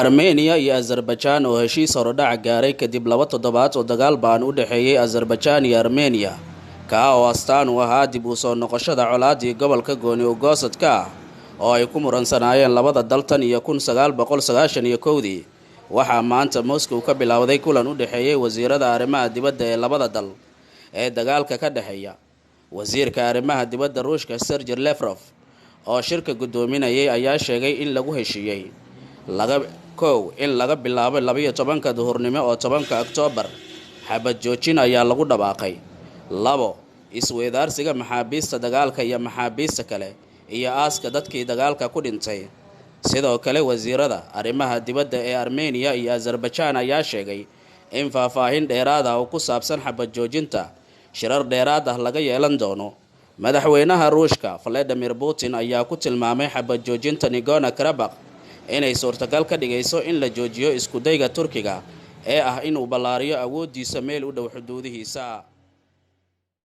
Armenia iyo Azerbaijan oo heshiis horodhac gaaray kadib 2 toddobaad oo dagaal baan u dhaxeeyay Azerbaijan iyo Armenia ka oo astaan u ahaa dib u soo noqoshada colaadii gobolka Gooni Ugoosadka oo ay ku muransanaayeen labada dal tan iyo 1991 waxaa maanta Moscow ka bilowday kulan u dhaxeeyay wasiirada arrimaha dibadda ee labada dal ee dagaalka ka dhaxeeya. Wasiirka arrimaha dibadda Ruushka Sergey Lavrov oo shirka gudoominayay ayaa sheegay in lagu heshiiyay in laga bilaabo 12 duhurnimo oo 10 Oktoobar xabad joojin ayaa lagu dhawaaqay. 2 isweydaarsiga maxaabiista dagaalka iyo maxaabiista kale iyo aaska dadkii dagaalka ku dhintay. Sidoo kale wasiirada arrimaha dibadda ee Armenia iyo Azerbaijan ayaa sheegay in faahfaahin dheeraad ah oo ku saabsan xabad joojinta shirar dheeraad ah laga yeelan doono. Madaxweynaha Ruushka Vladimir Putin ayaa ku tilmaamay xabad joojinta Nagorno-Karabakh inay suurtagal ka dhigayso in la joojiyo isku dayga Turkiga ee ah in uu ballaariyo awoodiisa meel u dhow xuduudihiisa.